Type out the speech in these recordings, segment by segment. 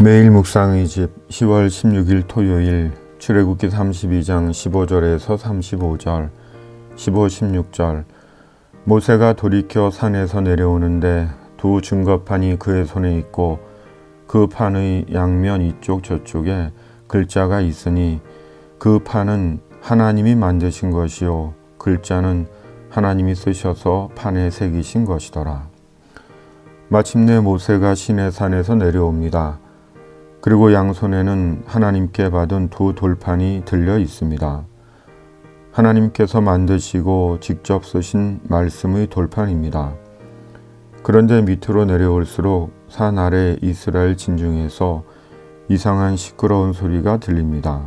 매일 묵상의 집 10월 16일 토요일 출애굽기 32장 15절에서 35절, 15, 16절. 모세가 돌이켜 산에서 내려오는데 두 증거판이 그의 손에 있고 그 판의 양면 이쪽 저쪽에 글자가 있으니 그 판은 하나님이 만드신 것이요 글자는 하나님이 쓰셔서 판에 새기신 것이더라. 마침내 모세가 시내산에서 내려옵니다. 그리고 양손에는 하나님께 받은 두 돌판이 들려 있습니다. 하나님께서 만드시고 직접 쓰신 말씀의 돌판입니다. 그런데 밑으로 내려올수록 산 아래 이스라엘 진중에서 이상한 시끄러운 소리가 들립니다.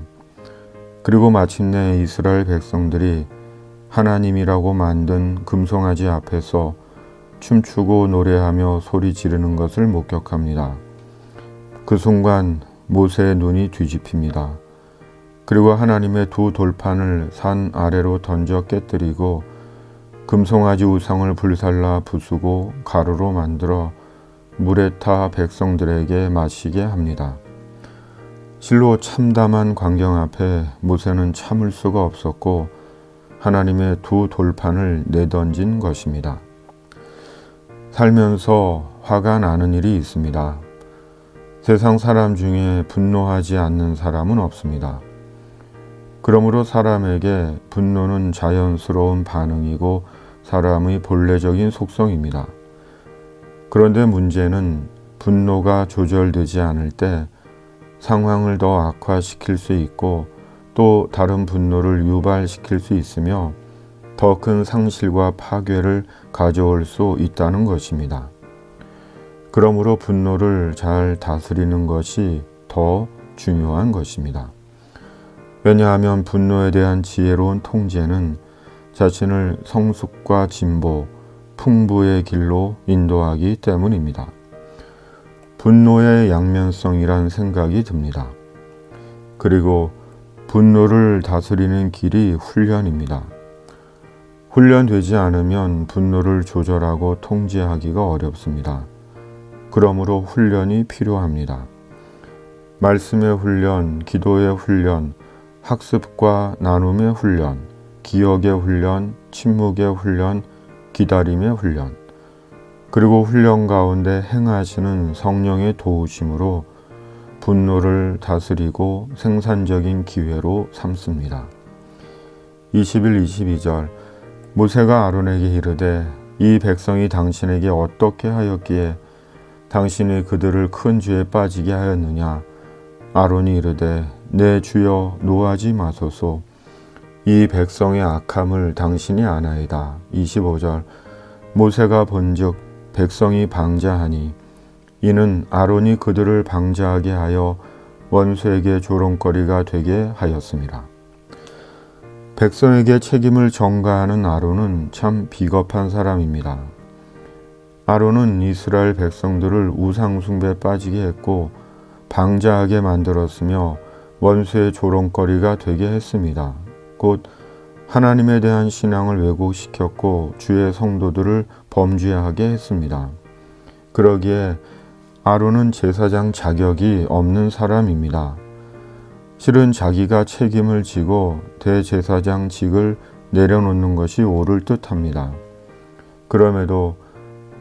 그리고 마침내 이스라엘 백성들이 하나님이라고 만든 금송아지 앞에서 춤추고 노래하며 소리 지르는 것을 목격합니다. 그 순간 모세의 눈이 뒤집힙니다. 그리고 하나님의 두 돌판을 산 아래로 던져 깨뜨리고 금송아지 우상을 불살라 부수고 가루로 만들어 물에 타 백성들에게 마시게 합니다. 실로 참담한 광경 앞에 모세는 참을 수가 없었고 하나님의 두 돌판을 내던진 것입니다. 살면서 화가 나는 일이 있습니다. 세상 사람 중에 분노하지 않는 사람은 없습니다. 그러므로 사람에게 분노는 자연스러운 반응이고 사람의 본래적인 속성입니다. 그런데 문제는 분노가 조절되지 않을 때 상황을 더 악화시킬 수 있고 또 다른 분노를 유발시킬 수 있으며 더 큰 상실과 파괴를 가져올 수 있다는 것입니다. 그러므로 분노를 잘 다스리는 것이 더 중요한 것입니다. 왜냐하면 분노에 대한 지혜로운 통제는 자신을 성숙과 진보, 풍부의 길로 인도하기 때문입니다. 분노의 양면성이란 생각이 듭니다. 그리고 분노를 다스리는 길이 훈련입니다. 훈련되지 않으면 분노를 조절하고 통제하기가 어렵습니다. 그러므로 훈련이 필요합니다. 말씀의 훈련, 기도의 훈련, 학습과 나눔의 훈련, 기억의 훈련, 침묵의 훈련, 기다림의 훈련, 그리고 훈련 가운데 행하시는 성령의 도우심으로 분노를 다스리고 생산적인 기회로 삼습니다. 21, 22절. 모세가 아론에게 이르되 이 백성이 당신에게 어떻게 하였기에 당신이 그들을 큰 죄에 빠지게 하였느냐. 아론이 이르되 내 주여 노하지 마소서. 이 백성의 악함을 당신이 아나이다. 25절. 모세가 본즉 백성이 방자하니 이는 아론이 그들을 방자하게 하여 원수에게 조롱거리가 되게 하였습니다. 백성에게 책임을 전가하는 아론은 참 비겁한 사람입니다. 아론은 이스라엘 백성들을 우상 숭배에 빠지게 했고 방자하게 만들었으며 원수의 조롱거리가 되게 했습니다. 곧 하나님에 대한 신앙을 왜곡시켰고 주의 성도들을 범죄하게 했습니다. 그러기에 아론은 제사장 자격이 없는 사람입니다. 실은 자기가 책임을 지고 대제사장직을 내려놓는 것이 옳을 듯합니다. 그럼에도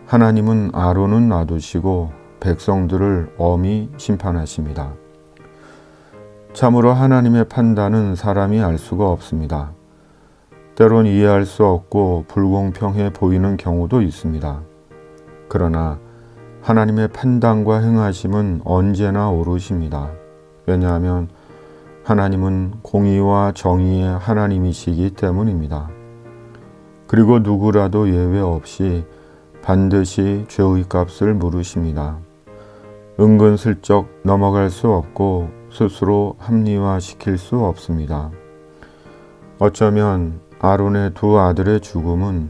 하나님은 아론은 놔두시고 백성들을 엄히 심판하십니다. 참으로 하나님의 판단은 사람이 알 수가 없습니다. 때론 이해할 수 없고 불공평해 보이는 경우도 있습니다. 그러나 하나님의 판단과 행하심은 언제나 옳으십니다. 왜냐하면 하나님은 공의와 정의의 하나님이시기 때문입니다. 그리고 누구라도 예외 없이 반드시 죄의 값을 물으십니다. 은근슬쩍 넘어갈 수 없고 스스로 합리화시킬 수 없습니다. 어쩌면 아론의 두 아들의 죽음은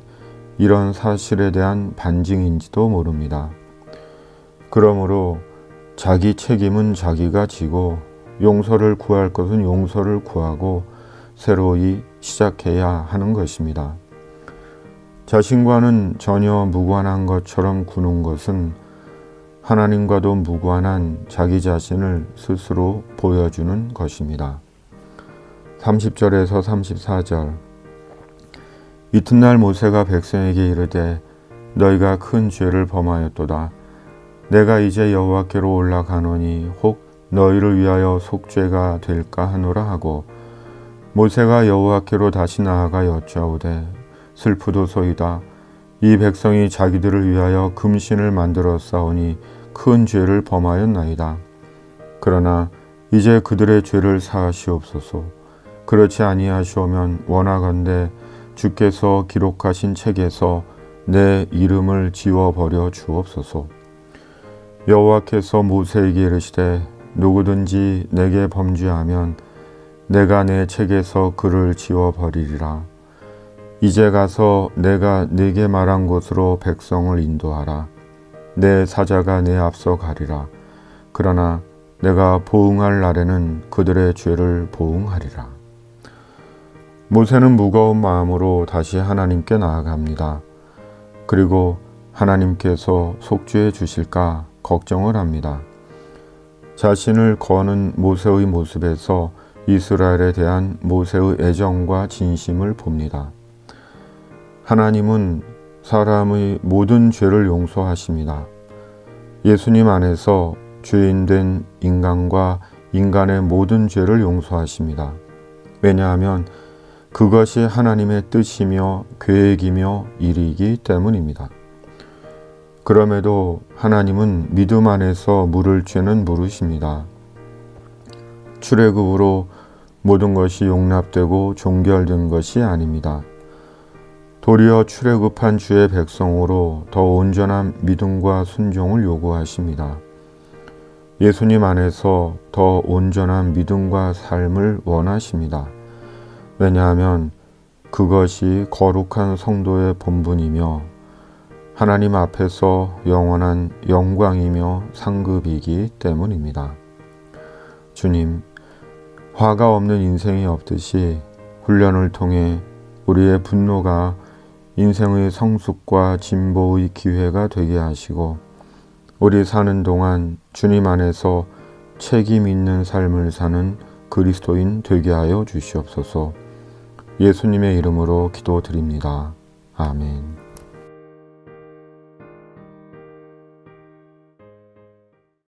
이런 사실에 대한 반증인지도 모릅니다. 그러므로 자기 책임은 자기가 지고 용서를 구할 것은 용서를 구하고 새로이 시작해야 하는 것입니다. 자신과는 전혀 무관한 것처럼 구는 것은 하나님과도 무관한 자기 자신을 스스로 보여주는 것입니다. 30절에서 34절. 이튿날 모세가 백성에게 이르되 너희가 큰 죄를 범하였도다. 내가 이제 여호와께로 올라가노니 혹 너희를 위하여 속죄가 될까 하노라 하고, 모세가 여호와께로 다시 나아가 여짜오되 슬프도소이다. 이 백성이 자기들을 위하여 금신을 만들어 싸우니 큰 죄를 범하였나이다. 그러나 이제 그들의 죄를 사하시옵소서. 그렇지 아니하시오면 원하건대 주께서 기록하신 책에서 내 이름을 지워버려 주옵소서. 여호와께서 모세에게 이르시되 누구든지 내게 범죄하면 내가 내 책에서 그를 지워버리리라. 이제 가서 내가 네게 말한 곳으로 백성을 인도하라. 내 사자가 내 앞서 가리라. 그러나 내가 보응할 날에는 그들의 죄를 보응하리라. 모세는 무거운 마음으로 다시 하나님께 나아갑니다. 그리고 하나님께서 속죄해 주실까 걱정을 합니다. 자신을 거는 모세의 모습에서 이스라엘에 대한 모세의 애정과 진심을 봅니다. 하나님은 사람의 모든 죄를 용서하십니다. 예수님 안에서 죄인된 인간과 인간의 모든 죄를 용서하십니다. 왜냐하면 그것이 하나님의 뜻이며 계획이며 일이기 때문입니다. 그럼에도 하나님은 믿음 안에서 물을 죄는 물으십니다. 출애굽으로 모든 것이 용납되고 종결된 것이 아닙니다. 도리어 출애굽한 주의 백성으로 더 온전한 믿음과 순종을 요구하십니다. 예수님 안에서 더 온전한 믿음과 삶을 원하십니다. 왜냐하면 그것이 거룩한 성도의 본분이며 하나님 앞에서 영원한 영광이며 상급이기 때문입니다. 주님, 화가 없는 인생이 없듯이 훈련을 통해 우리의 분노가 인생의 성숙과 진보의 기회가 되게 하시고, 우리 사는 동안 주님 안에서 책임 있는 삶을 사는 그리스도인 되게 하여 주시옵소서. 예수님의 이름으로 기도드립니다. 아멘.